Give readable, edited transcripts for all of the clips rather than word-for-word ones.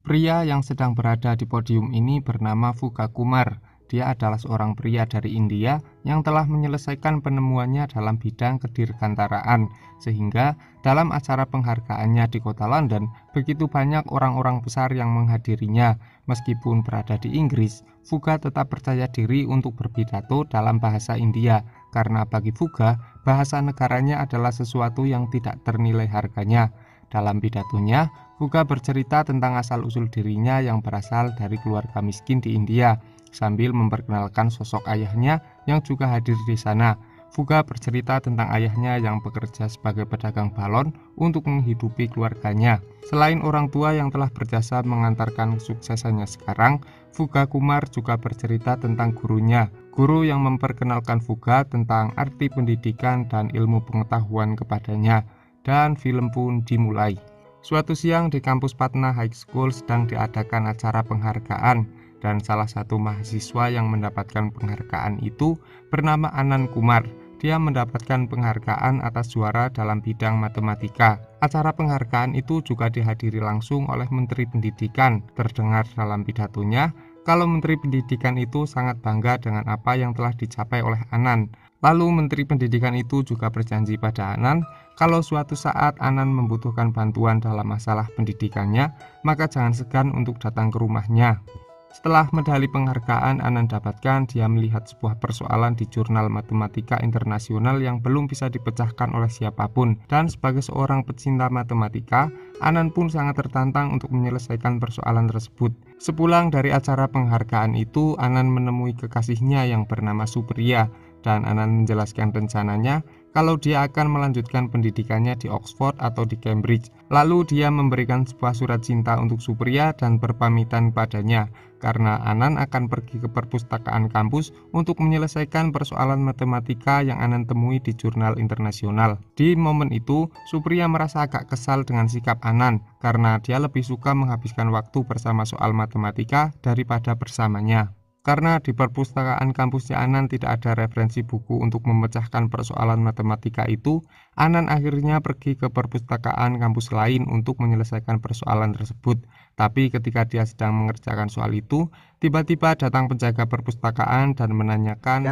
Pria yang sedang berada di podium ini bernama Fuga Kumar. Dia adalah seorang pria dari India yang telah menyelesaikan penemuannya dalam bidang kedirgantaraan, sehingga dalam acara penghargaannya di kota London, begitu banyak orang-orang besar yang menghadirinya. Meskipun berada di Inggris, Fuga tetap percaya diri untuk berpidato dalam bahasa India, karena bagi Fuga, bahasa negaranya adalah sesuatu yang tidak ternilai harganya. Dalam pidatonya, Fuga bercerita tentang asal-usul dirinya yang berasal dari keluarga miskin di India, sambil memperkenalkan sosok ayahnya yang juga hadir di sana. Fuga bercerita tentang ayahnya yang bekerja sebagai pedagang balon untuk menghidupi keluarganya. Selain orang tua yang telah berjasa mengantarkan kesuksesannya sekarang, Fuga Kumar juga bercerita tentang gurunya, guru yang memperkenalkan Fuga tentang arti pendidikan dan ilmu pengetahuan kepadanya. Dan film pun dimulai. Suatu siang di kampus Patna High School sedang diadakan acara penghargaan, dan salah satu mahasiswa yang mendapatkan penghargaan itu bernama Anand Kumar. Dia mendapatkan penghargaan atas juara dalam bidang matematika. Acara penghargaan itu juga dihadiri langsung oleh Menteri Pendidikan. Terdengar dalam pidatonya kalau Menteri Pendidikan itu sangat bangga dengan apa yang telah dicapai oleh Anand. Lalu Menteri Pendidikan itu juga berjanji pada Anand kalau suatu saat Anand membutuhkan bantuan dalam masalah pendidikannya, maka jangan segan untuk datang ke rumahnya. Setelah medali penghargaan Anand dapatkan, dia melihat sebuah persoalan di jurnal matematika internasional yang belum bisa dipecahkan oleh siapapun. Dan sebagai seorang pecinta matematika, Anand pun sangat tertantang untuk menyelesaikan persoalan tersebut. Sepulang dari acara penghargaan itu, Anand menemui kekasihnya yang bernama Supriya, dan Anand menjelaskan rencananya kalau dia akan melanjutkan pendidikannya di Oxford atau di Cambridge. Lalu dia memberikan sebuah surat cinta untuk Supriya dan berpamitan padanya, karena Anand akan pergi ke perpustakaan kampus untuk menyelesaikan persoalan matematika yang Anand temui di jurnal internasional. Di momen itu, Supriya merasa agak kesal dengan sikap Anand, karena dia lebih suka menghabiskan waktu bersama soal matematika daripada bersamanya. Karena di perpustakaan kampusnya Anand tidak ada referensi buku untuk memecahkan persoalan matematika itu, Anand akhirnya pergi ke perpustakaan kampus lain untuk menyelesaikan persoalan tersebut. Tapi ketika dia sedang mengerjakan soal itu, tiba-tiba datang penjaga perpustakaan dan menanyakan.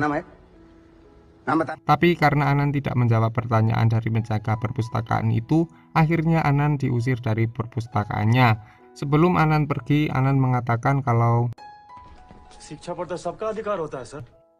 Tapi karena Anand tidak menjawab pertanyaan dari penjaga perpustakaan itu, akhirnya Anand diusir dari perpustakaannya. Sebelum Anand pergi, Anand mengatakan kalau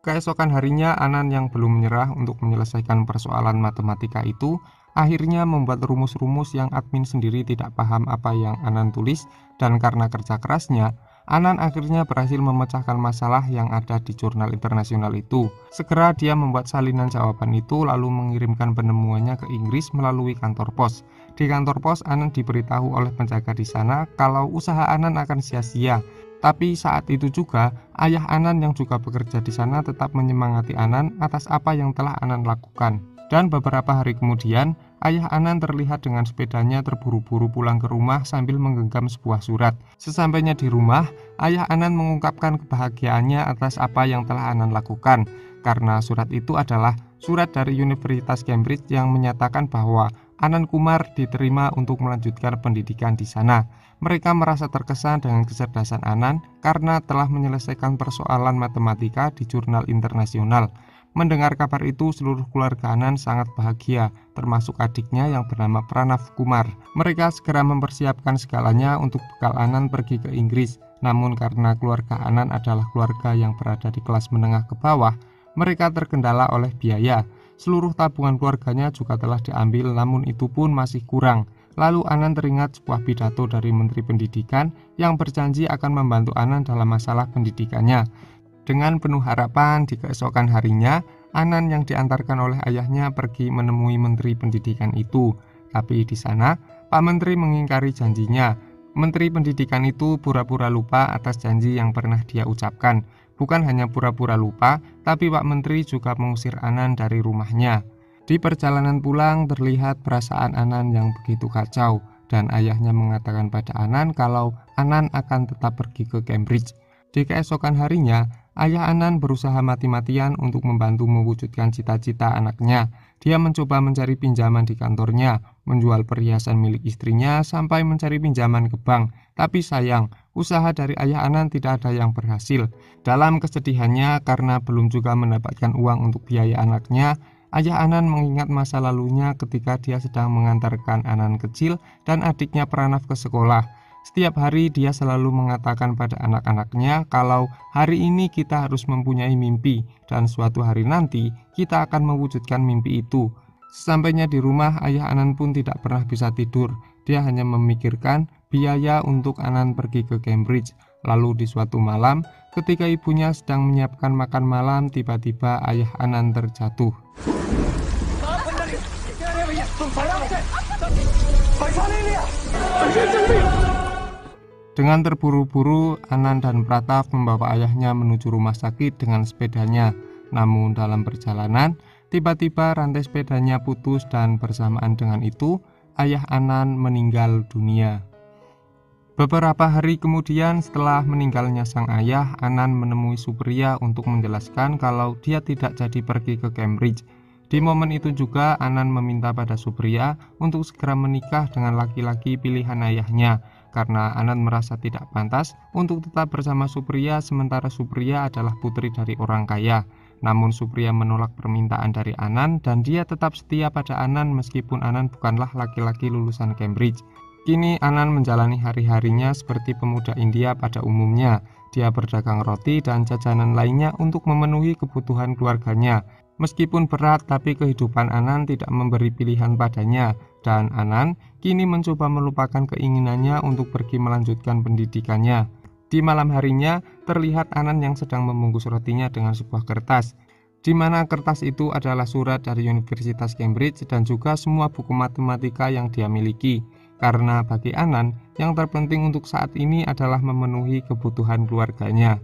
keesokan harinya Anand yang belum menyerah untuk menyelesaikan persoalan matematika itu akhirnya membuat rumus-rumus yang admin sendiri tidak paham apa yang Anand tulis, dan karena kerja kerasnya, Anand akhirnya berhasil memecahkan masalah yang ada di jurnal internasional itu. Segera dia membuat salinan jawaban itu lalu mengirimkan penemuannya ke Inggris melalui kantor pos. Di kantor pos, Anand diberitahu oleh penjaga di sana kalau usaha Anand akan sia-sia. Tapi saat itu juga, ayah Anand yang juga bekerja di sana tetap menyemangati Anand atas apa yang telah Anand lakukan. Dan beberapa hari kemudian, ayah Anand terlihat dengan sepedanya terburu-buru pulang ke rumah sambil menggenggam sebuah surat. Sesampainya di rumah, ayah Anand mengungkapkan kebahagiaannya atas apa yang telah Anand lakukan, karena surat itu adalah surat dari Universitas Cambridge yang menyatakan bahwa Anand Kumar diterima untuk melanjutkan pendidikan di sana. Mereka merasa terkesan dengan kecerdasan Anand karena telah menyelesaikan persoalan matematika di jurnal internasional. Mendengar kabar itu, seluruh keluarga Anand sangat bahagia, termasuk adiknya yang bernama Pranav Kumar. Mereka segera mempersiapkan segalanya untuk bekal Anand pergi ke Inggris. Namun karena keluarga Anand adalah keluarga yang berada di kelas menengah ke bawah, mereka terkendala oleh biaya. Seluruh tabungan keluarganya juga telah diambil, namun itu pun masih kurang. Lalu Anand teringat sebuah pidato dari Menteri Pendidikan yang berjanji akan membantu Anand dalam masalah pendidikannya. Dengan penuh harapan, di keesokan harinya, Anand yang diantarkan oleh ayahnya pergi menemui Menteri Pendidikan itu. Tapi di sana, Pak Menteri mengingkari janjinya. Menteri Pendidikan itu pura-pura lupa atas janji yang pernah dia ucapkan. Bukan hanya pura-pura lupa, tapi Pak Menteri juga mengusir Anand dari rumahnya. Di perjalanan pulang terlihat perasaan Anand yang begitu kacau, dan ayahnya mengatakan pada Anand kalau Anand akan tetap pergi ke Cambridge. Di keesokan harinya, ayah Anand berusaha mati-matian untuk membantu mewujudkan cita-cita anaknya. Dia mencoba mencari pinjaman di kantornya, menjual perhiasan milik istrinya sampai mencari pinjaman ke bank. Tapi sayang, usaha dari ayah Anan tidak ada yang berhasil. Dalam kesedihannya karena belum juga mendapatkan uang untuk biaya anaknya, ayah Anan mengingat masa lalunya ketika dia sedang mengantarkan Anan kecil dan adiknya Pranaf ke sekolah. Setiap hari dia selalu mengatakan pada anak-anaknya kalau hari ini kita harus mempunyai mimpi dan suatu hari nanti kita akan mewujudkan mimpi itu. Sesampainya di rumah, ayah Anan pun tidak pernah bisa tidur. Dia hanya memikirkan biaya untuk Anan pergi ke Cambridge. Lalu di suatu malam, ketika ibunya sedang menyiapkan makan malam, tiba-tiba ayah Anan terjatuh. Dengan terburu-buru, Anan dan Pratap membawa ayahnya menuju rumah sakit dengan sepedanya. Namun dalam perjalanan, tiba-tiba rantai sepedanya putus dan bersamaan dengan itu, ayah Anan meninggal dunia. Beberapa hari kemudian setelah meninggalnya sang ayah, Anan menemui Supriya untuk menjelaskan kalau dia tidak jadi pergi ke Cambridge. Di momen itu juga Anan meminta pada Supriya untuk segera menikah dengan laki-laki pilihan ayahnya, karena Anan merasa tidak pantas untuk tetap bersama Supriya sementara Supriya adalah putri dari orang kaya. Namun Supriya menolak permintaan dari Anan dan dia tetap setia pada Anan meskipun Anan bukanlah laki-laki lulusan Cambridge. Kini Anan menjalani hari-harinya seperti pemuda India pada umumnya. Dia berdagang roti dan jajanan lainnya untuk memenuhi kebutuhan keluarganya. Meskipun berat, tapi kehidupan Anan tidak memberi pilihan padanya, dan Anan kini mencoba melupakan keinginannya untuk pergi melanjutkan pendidikannya. Di malam harinya, terlihat Anan yang sedang membungkus rotinya dengan sebuah kertas, di mana kertas itu adalah surat dari Universitas Cambridge dan juga semua buku matematika yang dia miliki. Karena bagi Anan, yang terpenting untuk saat ini adalah memenuhi kebutuhan keluarganya.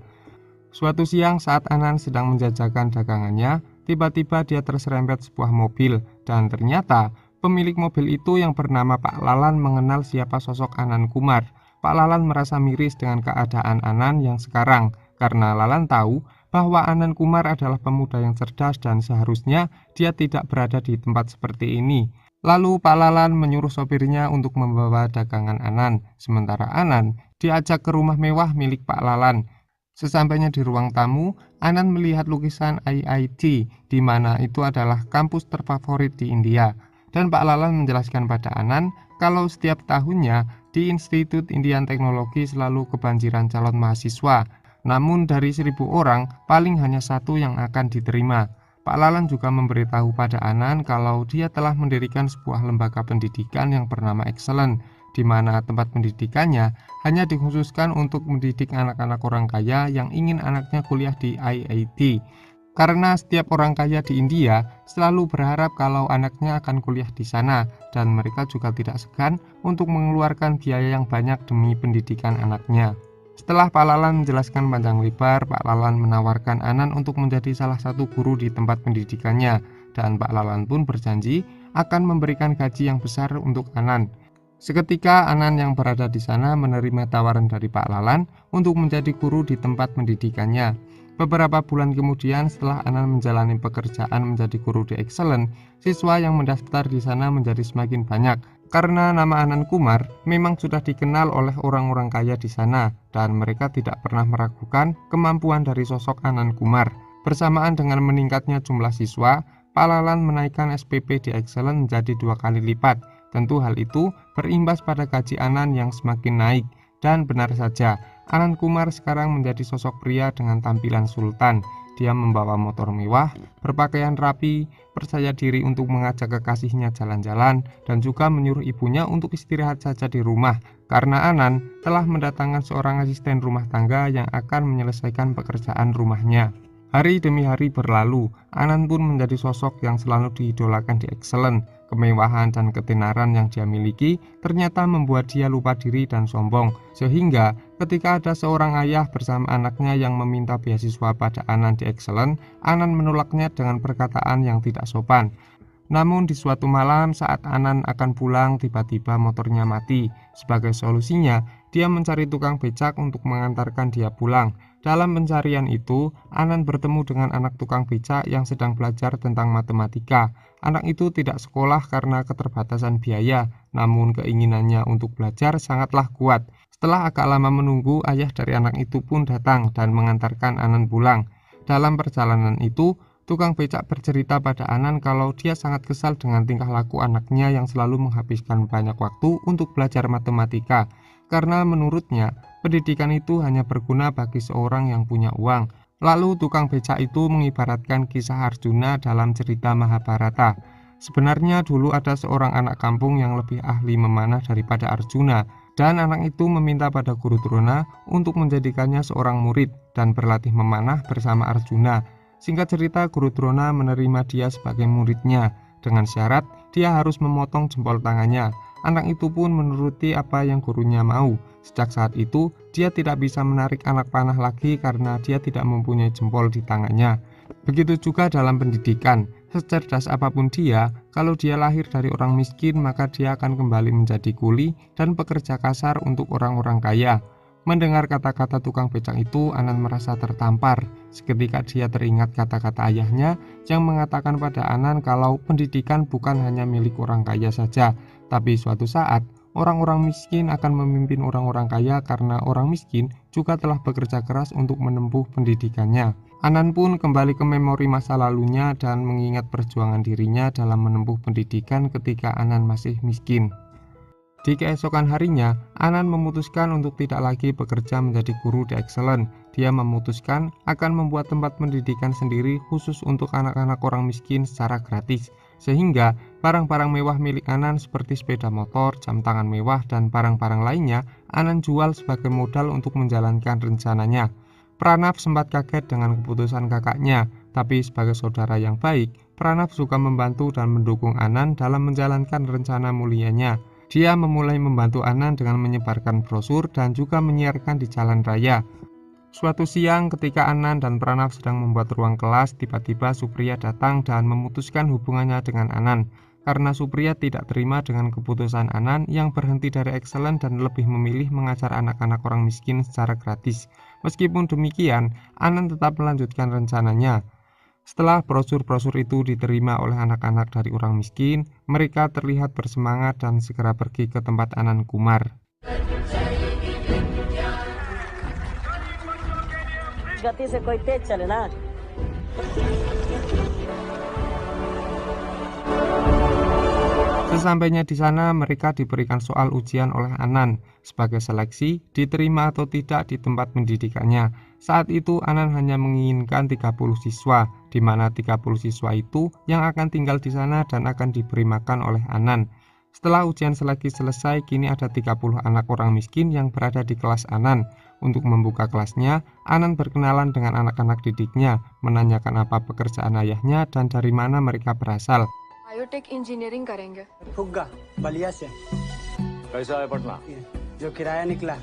Suatu siang saat Anan sedang menjajakan dagangannya, tiba-tiba dia terserempet sebuah mobil, dan ternyata pemilik mobil itu yang bernama Pak Lalan mengenal siapa sosok Anan Kumar. Pak Lalan merasa miris dengan keadaan Anan yang sekarang, karena Lalan tahu bahwa Anan Kumar adalah pemuda yang cerdas dan seharusnya dia tidak berada di tempat seperti ini. Lalu Pak Lalan menyuruh sopirnya untuk membawa dagangan Anan, sementara Anan diajak ke rumah mewah milik Pak Lalan. Sesampainya di ruang tamu, Anan melihat lukisan IIT, di mana itu adalah kampus terfavorit di India. Dan Pak Lalan menjelaskan pada Anan kalau setiap tahunnya di Institut Indian Teknologi selalu kebanjiran calon mahasiswa. Namun dari 1.000 orang, paling hanya 1 yang akan diterima. Pak Lalan juga memberitahu pada Anan kalau dia telah mendirikan sebuah lembaga pendidikan yang bernama Excellent, di mana tempat pendidikannya hanya dikhususkan untuk mendidik anak-anak orang kaya yang ingin anaknya kuliah di IIT. Karena setiap orang kaya di India selalu berharap kalau anaknya akan kuliah di sana, dan mereka juga tidak segan untuk mengeluarkan biaya yang banyak demi pendidikan anaknya. Setelah Pak Lalan menjelaskan panjang lebar, Pak Lalan menawarkan Anan untuk menjadi salah satu guru di tempat pendidikannya, dan Pak Lalan pun berjanji akan memberikan gaji yang besar untuk Anan. Seketika Anan yang berada di sana menerima tawaran dari Pak Lalan untuk menjadi guru di tempat pendidikannya. Beberapa bulan kemudian setelah Anan menjalani pekerjaan menjadi guru di Excellent, siswa yang mendaftar di sana menjadi semakin banyak. Karena nama Anan Kumar memang sudah dikenal oleh orang-orang kaya di sana, dan mereka tidak pernah meragukan kemampuan dari sosok Anan Kumar. Bersamaan dengan meningkatnya jumlah siswa, Pak Lalan menaikkan SPP di Excellent menjadi 2 kali lipat. Tentu hal itu berimbas pada gaji Anan yang semakin naik. Dan benar saja, Anan Kumar sekarang menjadi sosok pria dengan tampilan sultan. Dia membawa motor mewah, berpakaian rapi, percaya diri untuk mengajak kekasihnya jalan-jalan, dan juga menyuruh ibunya untuk istirahat saja di rumah, karena Anan telah mendatangkan seorang asisten rumah tangga yang akan menyelesaikan pekerjaan rumahnya. Hari demi hari berlalu, Anan pun menjadi sosok yang selalu diidolakan di Excellent. Kemewahan dan ketenaran yang dia miliki ternyata membuat dia lupa diri dan sombong, sehingga ketika ada seorang ayah bersama anaknya yang meminta beasiswa pada Anan di Excellent, Anan menolaknya dengan perkataan yang tidak sopan. Namun di suatu malam saat Anan akan pulang, tiba-tiba motornya mati. Sebagai solusinya, dia mencari tukang becak untuk mengantarkan dia pulang. Dalam pencarian itu, Anan bertemu dengan anak tukang becak yang sedang belajar tentang matematika. Anak itu tidak sekolah karena keterbatasan biaya, namun keinginannya untuk belajar sangatlah kuat. Setelah agak lama menunggu, ayah dari anak itu pun datang dan mengantarkan Anan pulang. Dalam perjalanan itu, tukang becak bercerita pada Anan kalau dia sangat kesal dengan tingkah laku anaknya yang selalu menghabiskan banyak waktu untuk belajar matematika. Karena menurutnya, pendidikan itu hanya berguna bagi seorang yang punya uang. Lalu tukang becak itu mengibaratkan kisah Arjuna dalam cerita Mahabharata. Sebenarnya dulu ada seorang anak kampung yang lebih ahli memanah daripada Arjuna, dan anak itu meminta pada Guru Drona untuk menjadikannya seorang murid dan berlatih memanah bersama Arjuna. Singkat cerita, Guru Drona menerima dia sebagai muridnya, dengan syarat dia harus memotong jempol tangannya. Anak itu pun menuruti apa yang gurunya mau. Sejak saat itu, dia tidak bisa menarik anak panah lagi karena dia tidak mempunyai jempol di tangannya. Begitu juga dalam pendidikan, secerdas apapun dia, kalau dia lahir dari orang miskin, maka dia akan kembali menjadi kuli dan pekerja kasar untuk orang-orang kaya. Mendengar kata-kata tukang becak itu, Anan merasa tertampar. Seketika dia teringat kata-kata ayahnya yang mengatakan pada Anan kalau pendidikan bukan hanya milik orang kaya saja, tapi suatu saat orang-orang miskin akan memimpin orang-orang kaya karena orang miskin juga telah bekerja keras untuk menempuh pendidikannya. Anan pun kembali ke memori masa lalunya dan mengingat perjuangan dirinya dalam menempuh pendidikan ketika Anan masih miskin. Di keesokan harinya, Anan memutuskan untuk tidak lagi bekerja menjadi guru di Excellent. Dia memutuskan akan membuat tempat pendidikan sendiri khusus untuk anak-anak orang miskin secara gratis. Sehingga barang-barang mewah milik Anan seperti sepeda motor, jam tangan mewah, dan barang-barang lainnya Anan jual sebagai modal untuk menjalankan rencananya. Pranav sempat kaget dengan keputusan kakaknya, tapi sebagai saudara yang baik, Pranav juga membantu dan mendukung Anan dalam menjalankan rencana mulianya. Dia memulai membantu Anan dengan menyebarkan brosur dan juga menyiarkan di jalan raya. Suatu siang ketika Anan dan Pranav sedang membuat ruang kelas, tiba-tiba Supriya datang dan memutuskan hubungannya dengan Anan. Karena Supriya tidak terima dengan keputusan Anan yang berhenti dari Excellent dan lebih memilih mengajar anak-anak orang miskin secara gratis. Meskipun demikian, Anan tetap melanjutkan rencananya. Setelah brosur-brosur itu diterima oleh anak-anak dari orang miskin, mereka terlihat bersemangat dan segera pergi ke tempat Anan Kumar. Sesampainya di sana, mereka diberikan soal ujian oleh Anan sebagai seleksi diterima atau tidak di tempat pendidikannya. Saat itu Anan hanya menginginkan 30 siswa, di mana 30 siswa itu yang akan tinggal di sana dan akan diberi makan oleh Anan. Setelah ujian seleksi selesai, kini ada 30 anak orang miskin yang berada di kelas Anan. Untuk membuka kelasnya, Anan berkenalan dengan anak-anak didiknya, menanyakan apa pekerjaan ayahnya dan dari mana mereka berasal. Biotech engineering करेंगे। फुग्गा बलिया से। कैसा है पटना? जो किराया निकला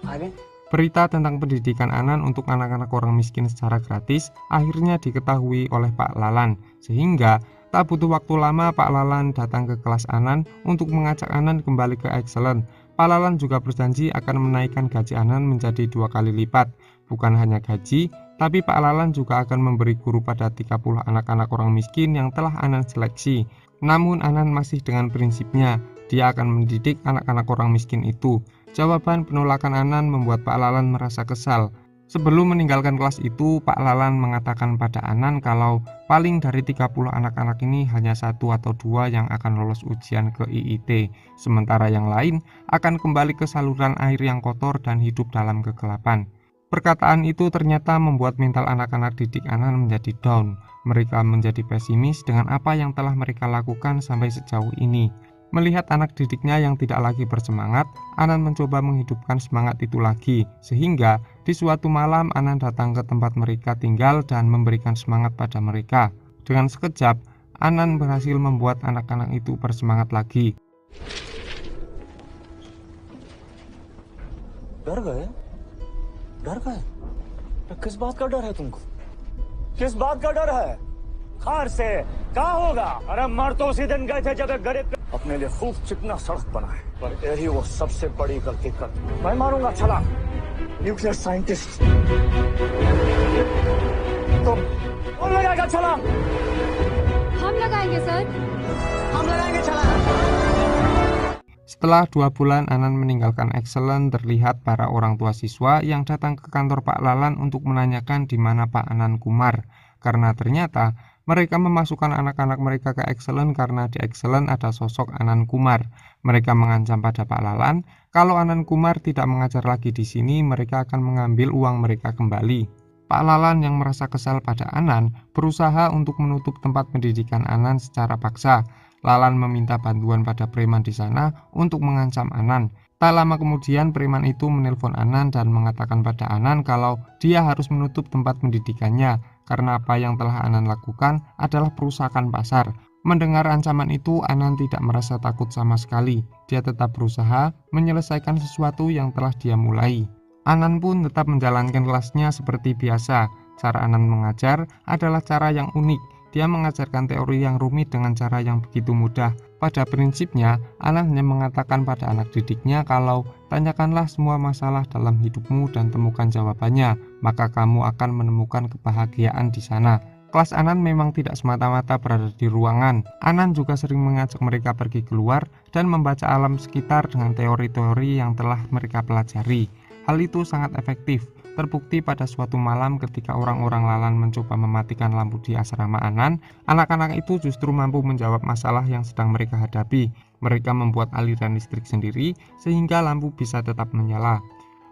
आगे। Berita tentang pendidikan Anan untuk anak-anak orang miskin secara gratis akhirnya diketahui oleh Pak Lalan, sehingga tak butuh waktu lama Pak Lalan datang ke kelas Anan untuk mengajak Anan kembali ke Excellent. Pak Lalan juga berjanji akan menaikkan gaji Anan menjadi 2 kali lipat. Bukan hanya gaji, tapi Pak Lalan juga akan memberi guru pada 30 anak-anak orang miskin yang telah Anan seleksi. Namun Anan masih dengan prinsipnya, dia akan mendidik anak-anak orang miskin itu. Jawaban penolakan Anan membuat Pak Lalan merasa kesal. Sebelum meninggalkan kelas itu, Pak Lalan mengatakan pada Anan kalau paling dari 30 anak-anak ini hanya 1 atau 2 yang akan lolos ujian ke IIT, sementara yang lain akan kembali ke saluran air yang kotor dan hidup dalam kegelapan. Perkataan itu ternyata membuat mental anak-anak didik Anan menjadi down. Mereka menjadi pesimis dengan apa yang telah mereka lakukan sampai sejauh ini. Melihat anak didiknya yang tidak lagi bersemangat, Anan mencoba menghidupkan semangat itu lagi. Sehingga di suatu malam Anan datang ke tempat mereka tinggal dan memberikan semangat pada mereka. Dengan sekejap, Anan berhasil membuat anak-anak itu bersemangat lagi. डर का है? किस बात का डर है तुमको? किस बात का डर है? खार से कहाँ होगा? अरे मर तो उसी दिन गए थे जब एक गरीब अपने लिए खूब चिकना सड़क बनाए, पर यही वो सबसे बड़ी गलती कर मैं मारूंगा छलांग। Nuclear scientist. तुम कौन लगाएगा छलांग? हम लगाएंगे सर। हम लगाएंगे छलांग। Setelah 2 bulan Anan meninggalkan Excellent, terlihat para orang tua siswa yang datang ke kantor Pak Lalan untuk menanyakan di mana Pak Anan Kumar. Karena ternyata mereka memasukkan anak-anak mereka ke Excellent karena di Excellent ada sosok Anan Kumar. Mereka mengancam pada Pak Lalan, kalau Anan Kumar tidak mengajar lagi di sini, mereka akan mengambil uang mereka kembali. Pak Lalan yang merasa kesal pada Anan berusaha untuk menutup tempat pendidikan Anan secara paksa. Lalan meminta bantuan pada preman di sana untuk mengancam Anan. Tak lama kemudian preman itu menelpon Anan dan mengatakan pada Anan kalau dia harus menutup tempat pendidikannya karena apa yang telah Anan lakukan adalah perusakan pasar. Mendengar ancaman itu, Anan tidak merasa takut sama sekali. Dia tetap berusaha menyelesaikan sesuatu yang telah dia mulai. Anan pun tetap menjalankan kelasnya seperti biasa. Cara Anan mengajar adalah cara yang unik. Dia mengajarkan teori yang rumit dengan cara yang begitu mudah. Pada prinsipnya, Anan hanya mengatakan pada anak didiknya kalau tanyakanlah semua masalah dalam hidupmu dan temukan jawabannya, maka kamu akan menemukan kebahagiaan di sana. Kelas Anan memang tidak semata-mata berada di ruangan. Anan juga sering mengajak mereka pergi keluar dan membaca alam sekitar dengan teori-teori yang telah mereka pelajari. Hal itu sangat efektif. Terbukti pada suatu malam ketika orang-orang Lalan mencoba mematikan lampu di asrama Anan, anak-anak itu justru mampu menjawab masalah yang sedang mereka hadapi. Mereka membuat aliran listrik sendiri sehingga lampu bisa tetap menyala.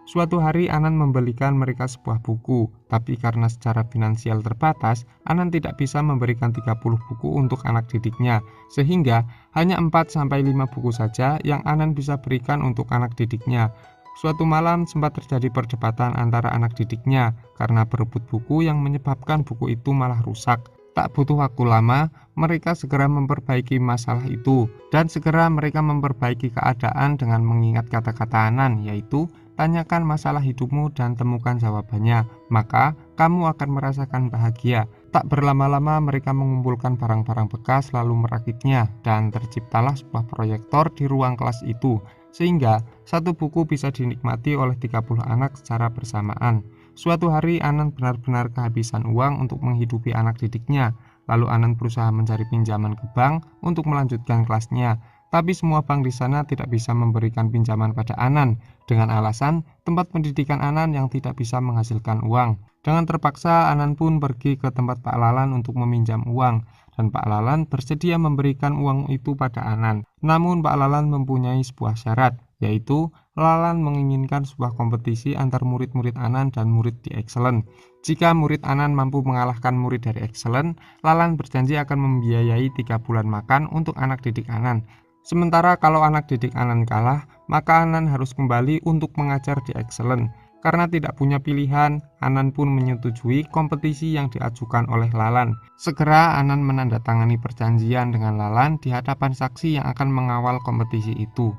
Suatu hari Anan membelikan mereka sebuah buku, tapi karena secara finansial terbatas, Anan tidak bisa memberikan 30 buku untuk anak didiknya, sehingga hanya 4-5 buku saja yang Anan bisa berikan untuk anak didiknya. Suatu malam sempat terjadi perdebatan antara anak didiknya karena berebut buku yang menyebabkan buku itu malah rusak. Tak butuh waktu lama, mereka segera memperbaiki masalah itu dan segera mereka memperbaiki keadaan dengan mengingat kata-kata Anan, yaitu tanyakan masalah hidupmu dan temukan jawabannya, maka kamu akan merasakan bahagia. Tak berlama-lama mereka mengumpulkan barang-barang bekas lalu merakitnya dan terciptalah sebuah proyektor di ruang kelas itu. Sehingga satu buku bisa dinikmati oleh 30 anak secara bersamaan. Suatu hari Anan benar-benar kehabisan uang untuk menghidupi anak didiknya. Lalu Anan berusaha mencari pinjaman ke bank untuk melanjutkan kelasnya. Tapi semua bank di sana tidak bisa memberikan pinjaman pada Anan dengan alasan tempat pendidikan Anan yang tidak bisa menghasilkan uang. Dengan terpaksa Anan pun pergi ke tempat Pak Lalan untuk meminjam uang. Dan Pak Lalan bersedia memberikan uang itu pada Anan. Namun Pak Lalan mempunyai sebuah syarat, yaitu Lalan menginginkan sebuah kompetisi antar murid-murid Anan dan murid di Excellent. Jika murid Anan mampu mengalahkan murid dari Excellent, Lalan berjanji akan membiayai 3 bulan makan untuk anak didik Anan. Sementara kalau anak didik Anan kalah, maka Anan harus kembali untuk mengajar di Excellent. Karena tidak punya pilihan, Anan pun menyetujui kompetisi yang diajukan oleh Lalan. Segera Anan menandatangani perjanjian dengan Lalan di hadapan saksi yang akan mengawal kompetisi itu.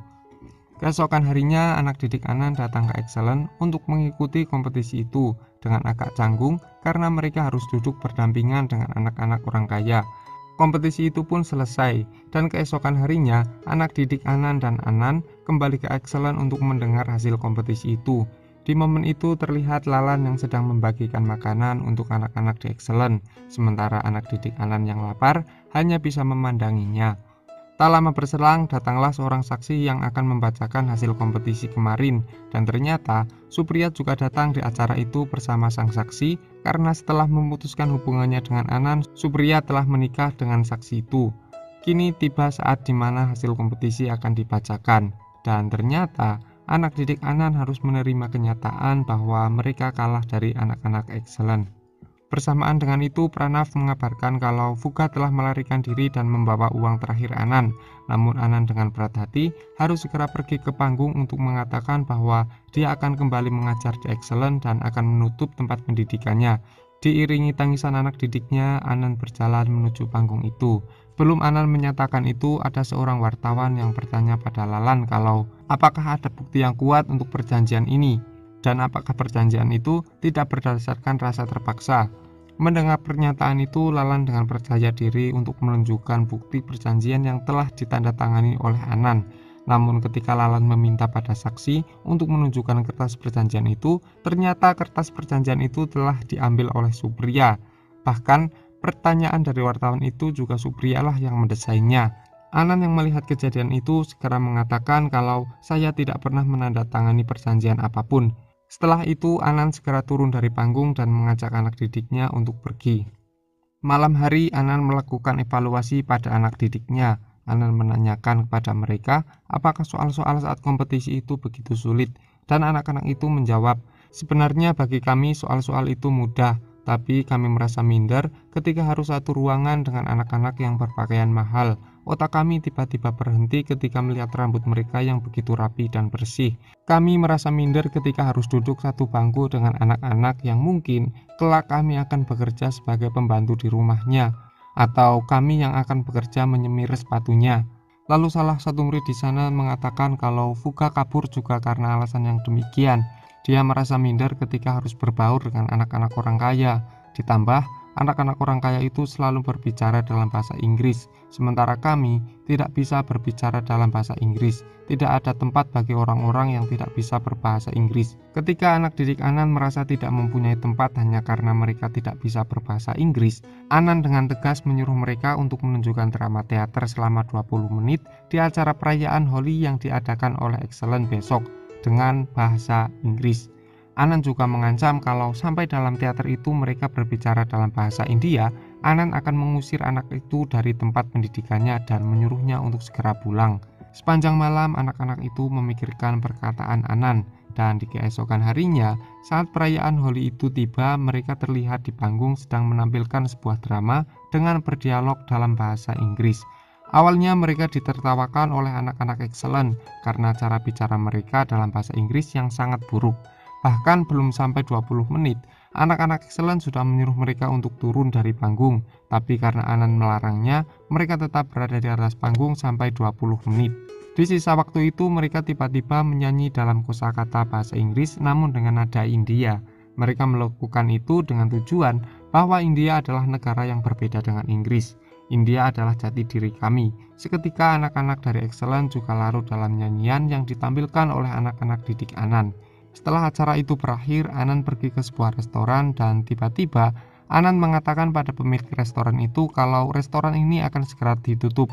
Keesokan harinya, anak didik Anan datang ke Excellent untuk mengikuti kompetisi itu dengan agak canggung karena mereka harus duduk berdampingan dengan anak-anak orang kaya. Kompetisi itu pun selesai, dan keesokan harinya, anak didik Anan dan Anan kembali ke Excellent untuk mendengar hasil kompetisi itu. Di momen itu terlihat Lalan yang sedang membagikan makanan untuk anak-anak di Excellent, sementara anak didik Anan yang lapar hanya bisa memandanginya. Tak lama berselang, datanglah seorang saksi yang akan membacakan hasil kompetisi kemarin, dan ternyata Supriyat juga datang di acara itu bersama sang saksi karena setelah memutuskan hubungannya dengan Anan, Supriyat telah menikah dengan saksi itu. Kini tiba saat di mana hasil kompetisi akan dibacakan, dan ternyata anak didik Anan harus menerima kenyataan bahwa mereka kalah dari anak-anak Excellent. Bersamaan dengan itu, Pranav mengabarkan kalau Fuga telah melarikan diri dan membawa uang terakhir Anan. Namun Anan dengan berat hati harus segera pergi ke panggung untuk mengatakan bahwa dia akan kembali mengajar di Excellent dan akan menutup tempat pendidikannya. Diiringi tangisan anak didiknya, Anan berjalan menuju panggung itu. Belum Anan menyatakan itu, ada seorang wartawan yang bertanya pada Lalan kalau apakah ada bukti yang kuat untuk perjanjian ini, dan apakah perjanjian itu tidak berdasarkan rasa terpaksa. Mendengar pernyataan itu, Lalan dengan percaya diri untuk menunjukkan bukti perjanjian yang telah ditandatangani oleh Anan. Namun ketika Lalan meminta pada saksi untuk menunjukkan kertas perjanjian itu, ternyata kertas perjanjian itu telah diambil oleh Supriya. Bahkan pertanyaan dari wartawan itu juga Supriya lah yang mendesainnya. Anan yang melihat kejadian itu segera mengatakan kalau saya tidak pernah menandatangani perjanjian apapun. Setelah itu Anan segera turun dari panggung dan mengajak anak didiknya untuk pergi. Malam hari Anan melakukan evaluasi pada anak didiknya. Anan menanyakan kepada mereka apakah soal-soal saat kompetisi itu begitu sulit, dan anak-anak itu menjawab, sebenarnya bagi kami soal-soal itu mudah, tapi kami merasa minder ketika harus satu ruangan dengan anak-anak yang berpakaian mahal. Otak kami tiba-tiba berhenti ketika melihat rambut mereka yang begitu rapi dan bersih. Kami merasa minder ketika harus duduk satu bangku dengan anak-anak yang mungkin kelak kami akan bekerja sebagai pembantu di rumahnya, atau kami yang akan bekerja menyemir sepatunya. Lalu salah satu murid di sana mengatakan kalau Fuka kabur juga karena alasan yang demikian. Dia merasa minder ketika harus berbaur dengan anak-anak orang kaya. Ditambah, anak-anak orang kaya itu selalu berbicara dalam bahasa Inggris, sementara kami tidak bisa berbicara dalam bahasa Inggris. Tidak ada tempat bagi orang-orang yang tidak bisa berbahasa Inggris. Ketika anak didik Anan merasa tidak mempunyai tempat hanya karena mereka tidak bisa berbahasa Inggris, Anan dengan tegas menyuruh mereka untuk menunjukkan drama teater selama 20 menit di acara perayaan Holi yang diadakan oleh Excellent besok dengan bahasa Inggris. Anan juga mengancam kalau sampai dalam teater itu mereka berbicara dalam bahasa India, Anan akan mengusir anak itu dari tempat pendidikannya dan menyuruhnya untuk segera pulang. Sepanjang malam anak-anak itu memikirkan perkataan Anan, dan di keesokan harinya saat perayaan Holi itu tiba, mereka terlihat di panggung sedang menampilkan sebuah drama dengan berdialog dalam bahasa Inggris. Awalnya mereka ditertawakan oleh anak-anak Excellent karena cara bicara mereka dalam bahasa Inggris yang sangat buruk. Bahkan belum sampai 20 menit, anak-anak Excellent sudah menyuruh mereka untuk turun dari panggung. Tapi karena Anan melarangnya, mereka tetap berada di atas panggung sampai 20 menit. Di sisa waktu itu, mereka tiba-tiba menyanyi dalam kosakata bahasa Inggris namun dengan nada India. Mereka melakukan itu dengan tujuan bahwa India adalah negara yang berbeda dengan Inggris. India adalah jati diri kami. Seketika anak-anak dari Excellent juga larut dalam nyanyian yang ditampilkan oleh anak-anak didik Anan. Setelah acara itu berakhir, Anan pergi ke sebuah restoran dan tiba-tiba Anan mengatakan pada pemilik restoran itu kalau restoran ini akan segera ditutup.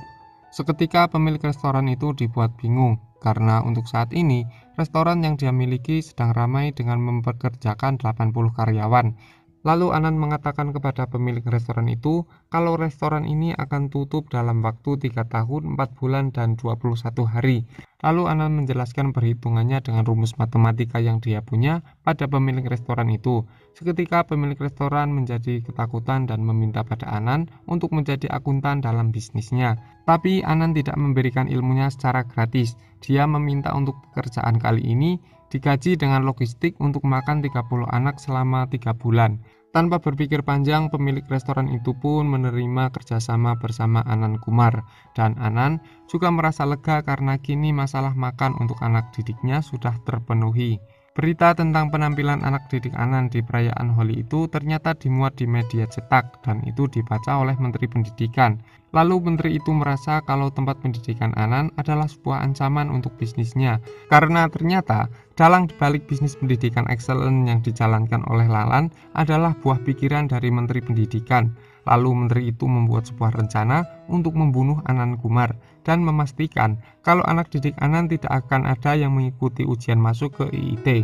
Seketika pemilik restoran itu dibuat bingung karena untuk saat ini restoran yang dia miliki sedang ramai dengan mempekerjakan 80 karyawan. Lalu Anan mengatakan kepada pemilik restoran itu kalau restoran ini akan tutup dalam waktu 3 tahun, 4 bulan, dan 21 hari. Lalu Anan menjelaskan perhitungannya dengan rumus matematika yang dia punya pada pemilik restoran itu. Seketika pemilik restoran menjadi ketakutan dan meminta pada Anan untuk menjadi akuntan dalam bisnisnya. Tapi Anan tidak memberikan ilmunya secara gratis. Dia meminta untuk pekerjaan kali ini digaji dengan logistik untuk makan 30 anak selama 3 bulan. Tanpa berpikir panjang, pemilik restoran itu pun menerima kerjasama bersama Anan Kumar. Dan Anan juga merasa lega karena kini masalah makan untuk anak didiknya sudah terpenuhi. Berita tentang penampilan anak didik Anan di perayaan Holi itu ternyata dimuat di media cetak dan itu dibaca oleh Menteri Pendidikan. Lalu menteri itu merasa kalau tempat pendidikan Anan adalah sebuah ancaman untuk bisnisnya. Karena ternyata dalang dibalik bisnis pendidikan Excellent yang dijalankan oleh Lalan adalah buah pikiran dari Menteri Pendidikan. Lalu menteri itu membuat sebuah rencana untuk membunuh Anan Kumar dan memastikan kalau anak didik Anan tidak akan ada yang mengikuti ujian masuk ke IIT.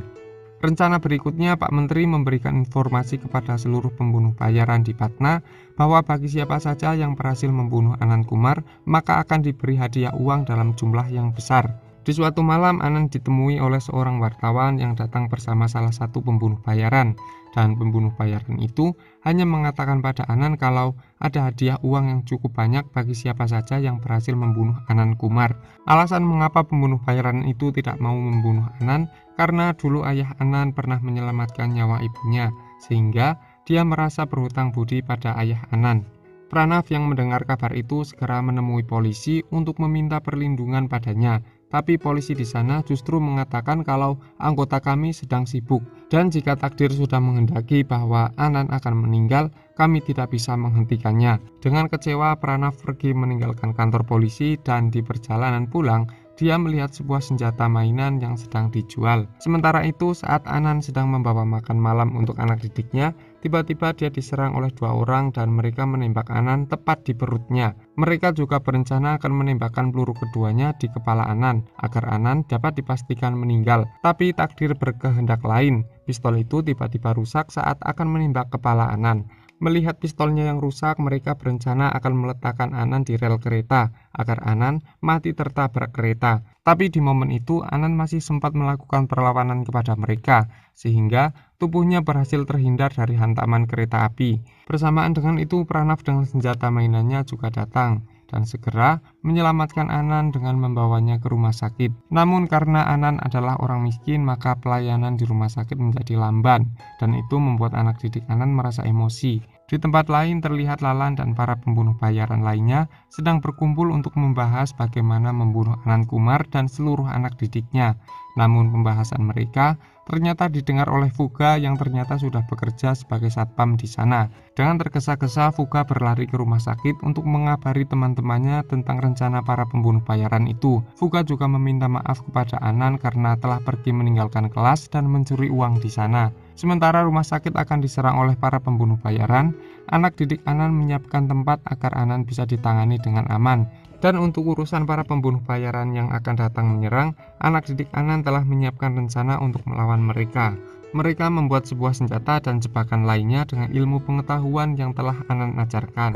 Rencana berikutnya, Pak Menteri memberikan informasi kepada seluruh pembunuh bayaran di Patna bahwa bagi siapa saja yang berhasil membunuh Anan Kumar, maka akan diberi hadiah uang dalam jumlah yang besar. Di suatu malam, Anan ditemui oleh seorang wartawan yang datang bersama salah satu pembunuh bayaran. Dan pembunuh bayaran itu hanya mengatakan pada Anan kalau ada hadiah uang yang cukup banyak bagi siapa saja yang berhasil membunuh Anan Kumar. Alasan mengapa pembunuh bayaran itu tidak mau membunuh Anan karena dulu ayah Anan pernah menyelamatkan nyawa ibunya, sehingga dia merasa berhutang budi pada ayah Anan. Pranav yang mendengar kabar itu segera menemui polisi untuk meminta perlindungan padanya. Tapi polisi di sana justru mengatakan kalau anggota kami sedang sibuk dan jika takdir sudah menghendaki bahwa Anan akan meninggal, kami tidak bisa menghentikannya. Dengan kecewa, Pranav pergi meninggalkan kantor polisi dan di perjalanan pulang, dia melihat sebuah senjata mainan yang sedang dijual. Sementara itu, saat Anan sedang membawa makan malam untuk anak didiknya, tiba-tiba dia diserang oleh 2 orang dan mereka menembak Anan tepat di perutnya. Mereka juga berencana akan menembakkan peluru keduanya di kepala Anan agar Anan dapat dipastikan meninggal. Tapi takdir berkehendak lain. Pistol itu tiba-tiba rusak saat akan menembak kepala Anan. Melihat pistolnya yang rusak, mereka berencana akan meletakkan Anan di rel kereta agar Anan mati tertabrak kereta. Tapi di momen itu Anan masih sempat melakukan perlawanan kepada mereka, sehingga tubuhnya berhasil terhindar dari hantaman kereta api. Bersamaan dengan itu, Pranaf dengan senjata mainannya juga datang dan segera menyelamatkan Anan dengan membawanya ke rumah sakit. Namun karena Anan adalah orang miskin, maka pelayanan di rumah sakit menjadi lamban, dan itu membuat anak didik Anan merasa emosi. Di tempat lain terlihat Lalan dan para pembunuh bayaran lainnya sedang berkumpul untuk membahas bagaimana membunuh Anan Kumar dan seluruh anak didiknya. Namun pembahasan mereka ternyata didengar oleh Fuga yang ternyata sudah bekerja sebagai satpam di sana. Dengan tergesa-gesa, Fuga berlari ke rumah sakit untuk mengabari teman-temannya tentang rencana para pembunuh bayaran itu. Fuga juga meminta maaf kepada Anan karena telah pergi meninggalkan kelas dan mencuri uang di sana. Sementara rumah sakit akan diserang oleh para pembunuh bayaran, anak didik Anan menyiapkan tempat agar Anan bisa ditangani dengan aman. Dan untuk urusan para pembunuh bayaran yang akan datang menyerang, anak didik Anan telah menyiapkan rencana untuk melawan mereka. Mereka membuat sebuah senjata dan jebakan lainnya dengan ilmu pengetahuan yang telah Anan ajarkan.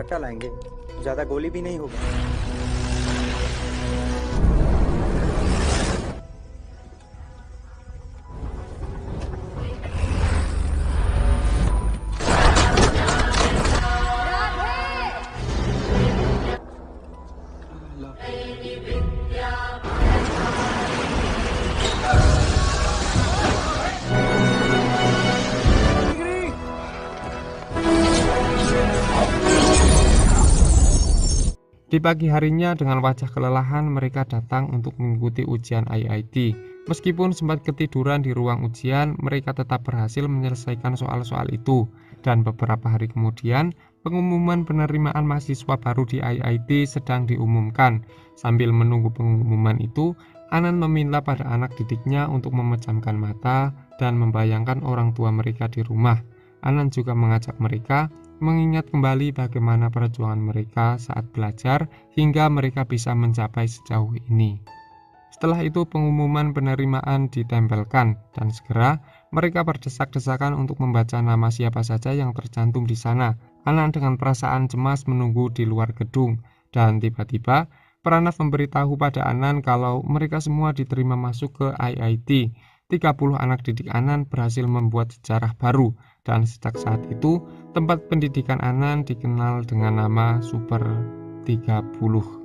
Di pagi harinya dengan wajah kelelahan mereka datang untuk mengikuti ujian IIT. Meskipun sempat ketiduran di ruang ujian, mereka tetap berhasil menyelesaikan soal-soal itu. Dan beberapa hari kemudian, pengumuman penerimaan mahasiswa baru di IIT sedang diumumkan. Sambil menunggu pengumuman itu, Anan meminta pada anak didiknya untuk memejamkan mata dan membayangkan orang tua mereka di rumah. Anan juga mengajak mereka mengingat kembali bagaimana perjuangan mereka saat belajar hingga mereka bisa mencapai sejauh ini. Setelah itu pengumuman penerimaan ditempelkan dan segera mereka berdesak-desakan untuk membaca nama siapa saja yang tercantum di sana. Anan dengan perasaan cemas menunggu di luar gedung dan tiba-tiba Pranaf memberitahu pada Anan kalau mereka semua diterima masuk ke IIT. 30 anak didik Anan berhasil membuat sejarah baru dan sejak saat itu tempat pendidikan Anan dikenal dengan nama Super 30.